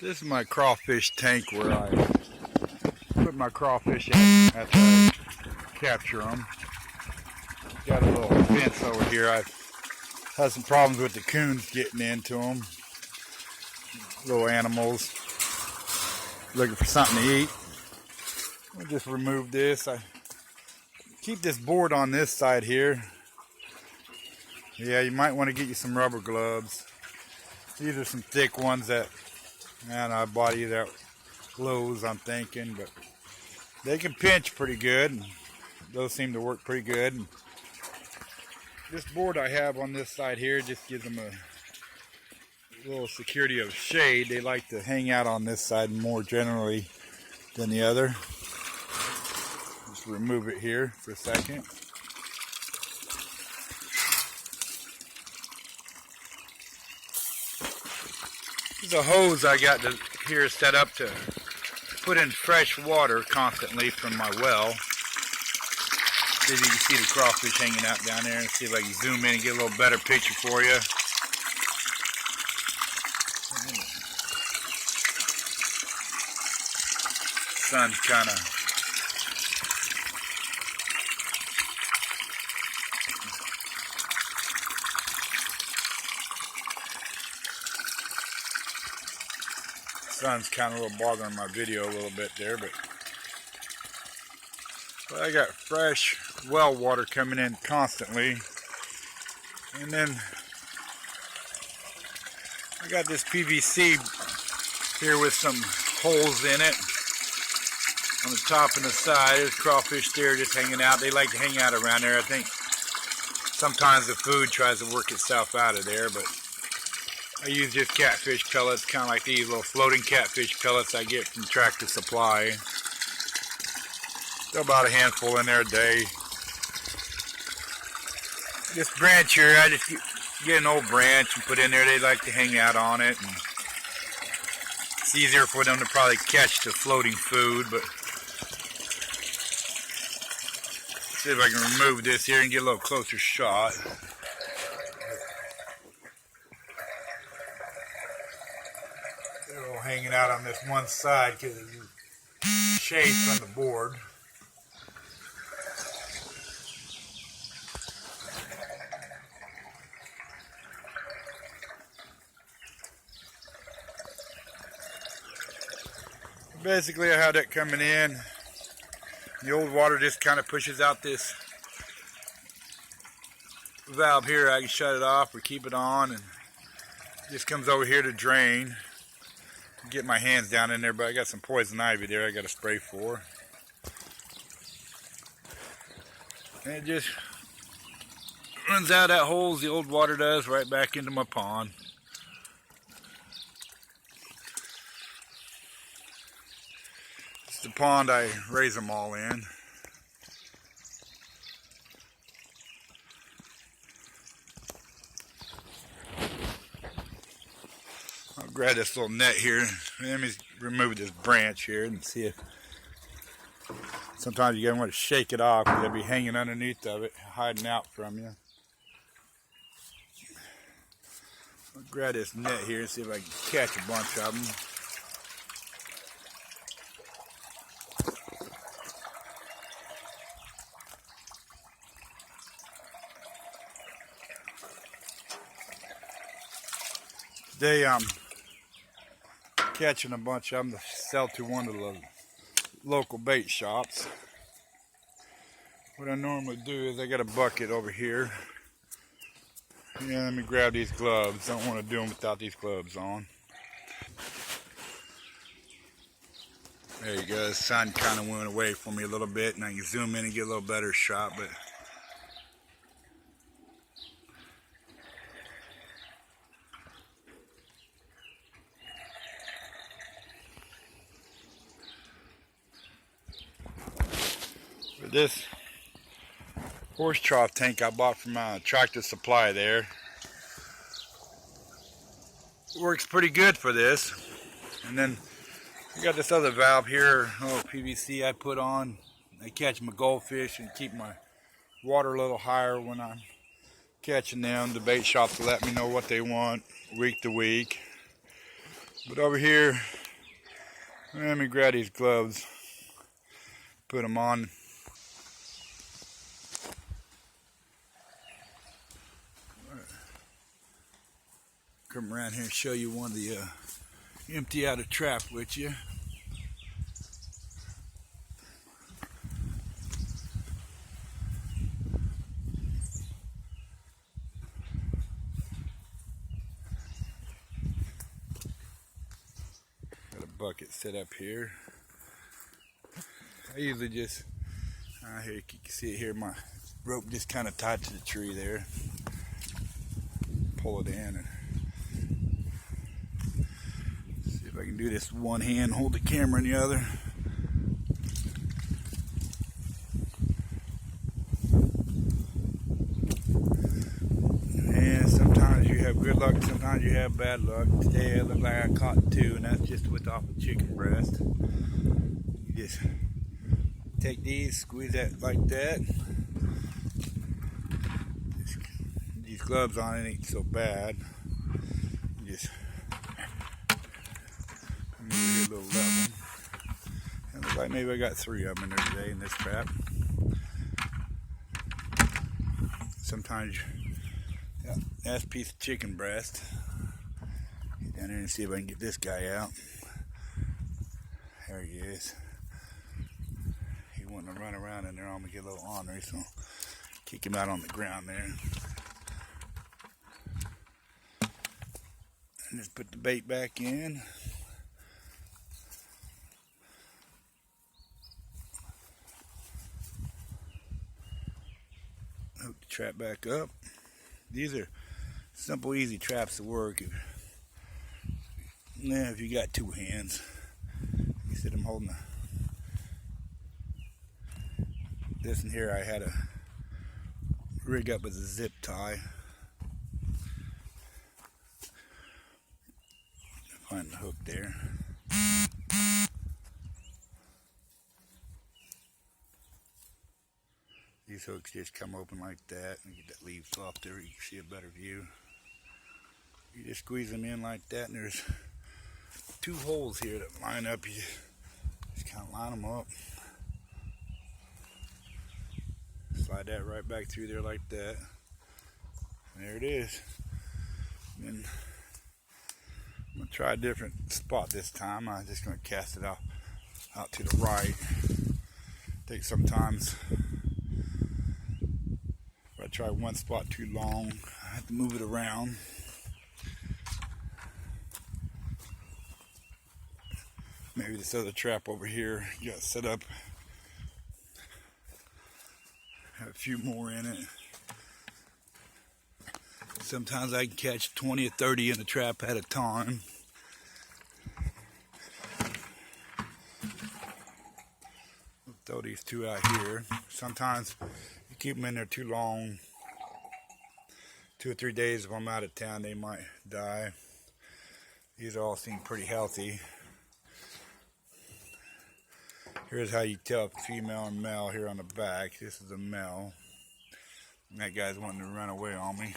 This is my crawfish tank where I put my crawfish in after I capture them. Got a little fence over here. I've had some problems with the coons getting into them. Little animals looking for something to eat. I'll just remove this. I keep this board on this side here. Yeah, you might want to get you some rubber gloves. These are some thick ones that, man, I bought either at Lowe's, I'm thinking, but they can pinch pretty good. And those seem to work pretty good. And this board I have on this side here just gives them a little security of shade. They like to hang out on this side more generally than the other. Just remove it here for a second. There's a hose I got here set up to put in fresh water constantly from my well. See if you can see the crawfish hanging out down there, and see if I can zoom in and get a little better picture for you. Sun's kind of a little bothering my video a little bit there, but I got fresh well water coming in constantly. And then I got this PVC here with some holes in it on the top and the side. There's crawfish there just hanging out. They like to hang out around there. I think sometimes the food tries to work itself out of there, but I use just catfish pellets, kind of like these little floating catfish pellets I get from Tractor Supply. Throw about a handful in there a day. This branch here, I just get an old branch and put in there. They like to hang out on it. And it's easier for them to probably catch the floating food, but see if I can remove this here and get a little closer shot. They're all hanging out on this one side because of the shade from the board. Basically, I had that coming in. The old water just kind of pushes out this valve here. I can shut it off or keep it on, and it just comes over here to drain. Get my hands down in there, but I got some poison ivy there I got to spray for. And it just runs out that holes the old water does right back into my pond. It's the pond I raise them all in. I'll grab this little net here. Let me remove this branch here and see if sometimes you gotta want to shake it off because they'll be hanging underneath of it, hiding out from you. I'll grab this net here and see if I can catch a bunch of them. Today I'm catching a bunch of them to sell to one of the local bait shops. What I normally do is I got a bucket over here. Yeah, let me grab these gloves. Don't want to do them without these gloves on. There you go. The sun kind of went away from me a little bit, and I can zoom in and get a little better shot, but this horse trough tank I bought from Tractor Supply there works pretty good for this. And then I got this other valve here, PVC I put on. I catch my goldfish and keep my water a little higher when I'm catching them. The bait shops will let me know what they want week to week. But over here, let me grab these gloves, put them on. Come around here and show you one of the empty out a trap with you. Got a bucket set up here. I usually just, here you can see it here, my rope just kind of tied to the tree there. Pull it in and see if I can do this one hand, hold the camera in the other. And sometimes you have good luck, sometimes you have bad luck. Today it looked like I caught two, and that's just with off a chicken breast. You just take these, squeeze that like that. These gloves on it ain't so bad. You just move here a little level. It looks like maybe I got 3 of them in there today in this trap. Sometimes, yeah, that's a piece of chicken breast. Get down there and see if I can get this guy out. There he is. He wanting to run around in there. I'm gonna get a little ornery, so kick him out on the ground there. And just put the bait back in. Hook the trap back up. These are simple, easy traps to work. If you got 2 hands. You see them holding this in here. I had a rig up with a zip tie. Find the hook there. These hooks just come open like that, and get that leaf off there. You can see a better view. You just squeeze them in like that, and there's 2 holes here that line up. You just kind of line them up. Slide that right back through there like that. And there it is. And then I'm going to try a different spot this time. I'm just going to cast it out to the right. Take sometimes, if I try one spot too long, I have to move it around. Maybe this other trap over here got set up. Have a few more in it. Sometimes I can catch 20 or 30 in a trap at a time. We'll throw these 2 out here. Sometimes you keep them in there too long. 2 or 3 days if I'm out of town, they might die. These all seem pretty healthy. Here's how you tell female and male here on the back. This is a male. And that guy's wanting to run away on me.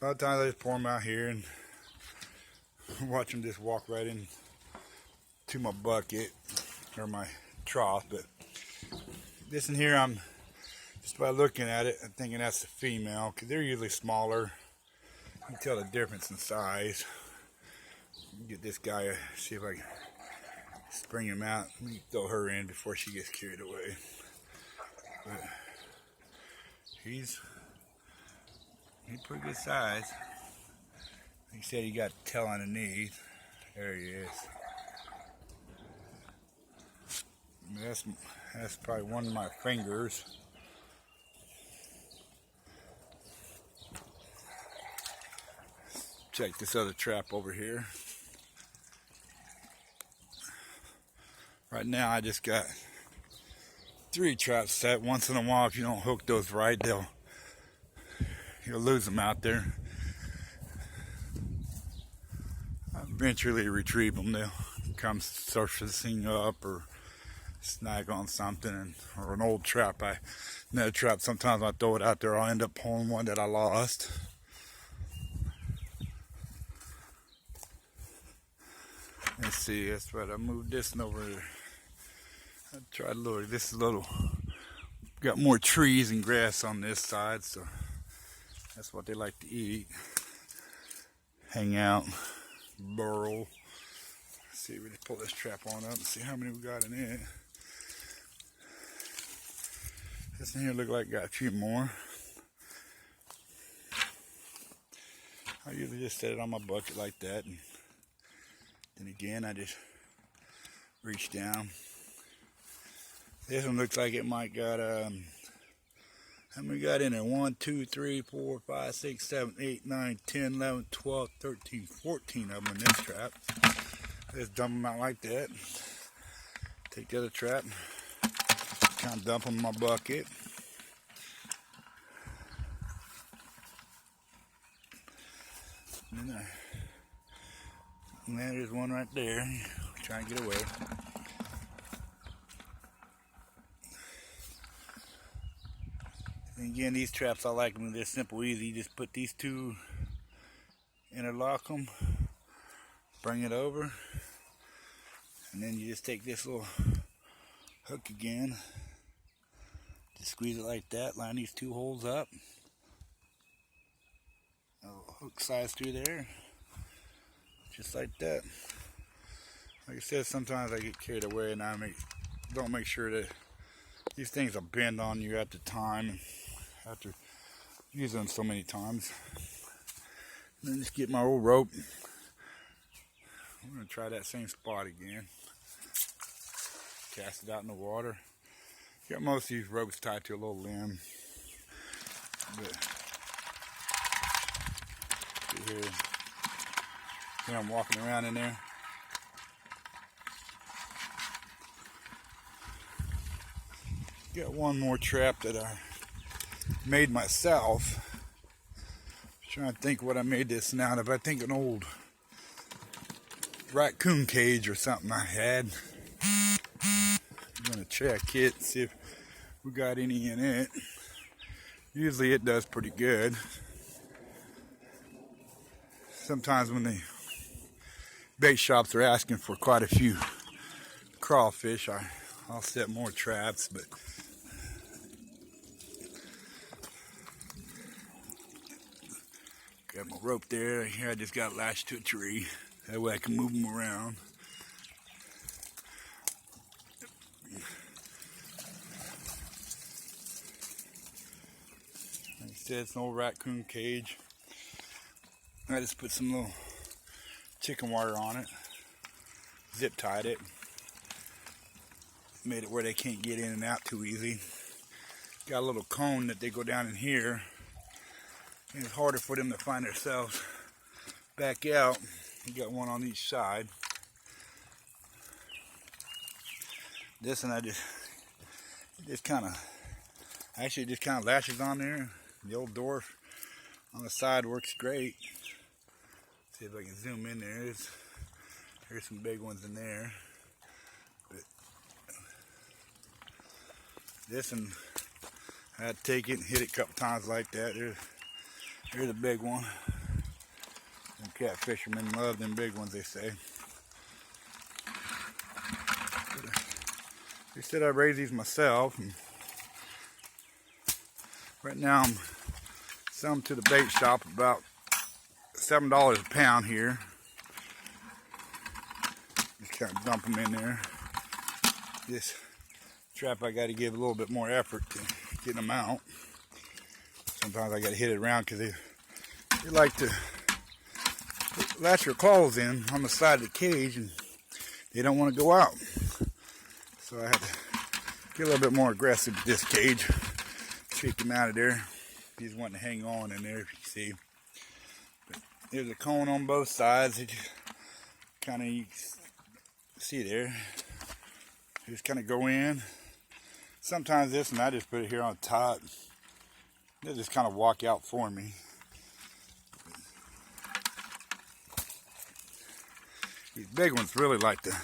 A lot of times I just pour them out here and watch them just walk right in to my bucket or my trough. But this in here, I'm just by looking at it, I'm thinking that's the female, because they're usually smaller. You can tell the difference in size. Get this guy, see if I can spring him out. Let me throw her in before she gets carried away. But he's pretty good size. He said he got tail underneath. There he is. That's probably one of my fingers. Check this other trap over here. Right now I just got 3 traps set. Once in a while, if you don't hook those right, you'll lose them out there. I eventually retrieve them. They'll come surfacing up or snag on something, or an old trap. Another trap, sometimes I throw it out there, I'll end up pulling one that I lost. Let's see, that's right. I moved this one over there. I tried to lower this a little. Got more trees and grass on this side, so that's what they like to eat. Hang out, burrow. Let's see, we just pull this trap on up and see how many we got in it. This one here look like got a few more. I usually just set it on my bucket like that, and then again I just reach down. This one looks like it might got how many got in there? 1, 2, 3, 4, 5, 6, 7, 8, 9, 10, 11, 12, 13, 14 of them in this trap. Just dump them out like that. Take the other trap, kind of dump them in my bucket. And there's one right there. Trying to get away. And again, these traps I like them. They're simple, easy. You just put these two, interlock them, bring it over, and then you just take this little hook again, just squeeze it like that, line these two holes up, a little hook slides through there, just like that. Like I said, sometimes I get carried away and I don't make sure that these things will bend on you at the time after using them so many times. And then just get my old rope. I'm going to try that same spot again. Cast it out in the water. Got most of these ropes tied to a little limb. But here I'm walking around in there. Got one more trap that I made myself. Trying to think what I made this one out of. I think an old raccoon cage or something I had. I'm gonna check it, see if we got any in it. Usually it does pretty good. Sometimes when the bait shops are asking for quite a few crawfish, I'll set more traps, but got my rope there. Here I just got lashed to a tree. That way I can move them around. Like I said, it's an old raccoon cage. I just put some little chicken wire on it. Zip tied it. Made it where they can't get in and out too easy. Got a little cone that they go down in here. And it's harder for them to find themselves back out. You got one on each side. This one I just kind of lashes on there. The old door on the side works great. See if I can zoom in there. There's some big ones in there. But this one, I had to take it and hit it a couple times like that. Here's a big one. Them cat fishermen love them big ones, they say. They said I raise these myself. And right now I'm selling them to the bait shop about $7 a pound here. Just kind of dump them in there. This trap I got to give a little bit more effort to get them out. Sometimes I got to hit it around because they like to latch their claws in on the side of the cage and they don't want to go out. So I had to get a little bit more aggressive with this cage. Shake him out of there. He's wanting to hang on in there, if you see. But there's a cone on both sides. It just kind of, you see there. Just kind of go in. Sometimes this one I just put it here on top. They just kind of walk out for me. These big ones really like to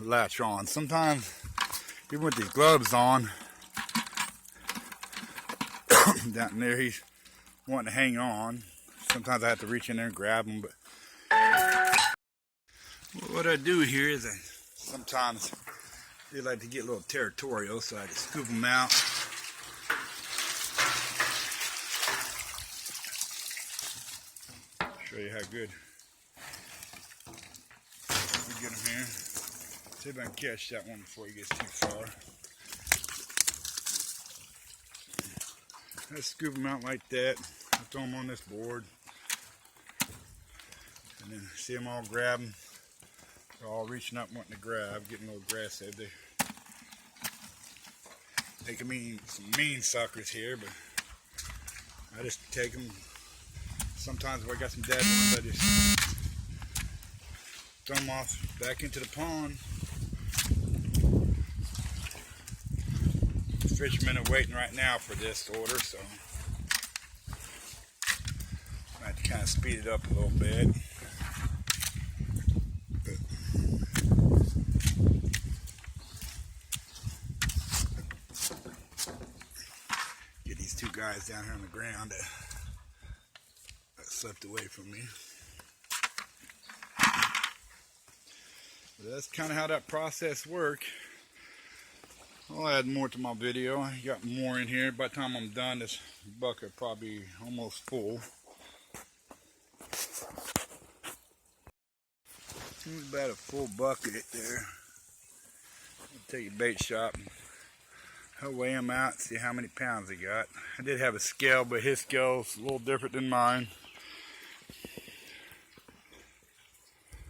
latch on. Sometimes, even with these gloves on, down there he's wanting to hang on. Sometimes I have to reach in there and grab him, but What I do here is sometimes they like to get a little territorial, so I just scoop them out. Show you how good we get them here. See if I can catch that one before he gets too far. I scoop them out like that. I throw them on this board. And then see them all grabbing. They're all reaching up wanting to grab, getting a little aggressive. They can mean some mean suckers here, but I just take them. Sometimes if I got some dead ones, I just throw them off back into the pond. The fishermen are waiting right now for this order, so I have to kind of speed it up a little bit. Get these two guys down here on the ground that slipped away from me. But that's kind of how that process works. I'll add more to my video. I got more in here. By the time I'm done, this bucket probably almost full. It's about a full bucket there. I'll take a bait shop and I'll weigh him out, see how many pounds he got. I did have a scale, but his scale's a little different than mine.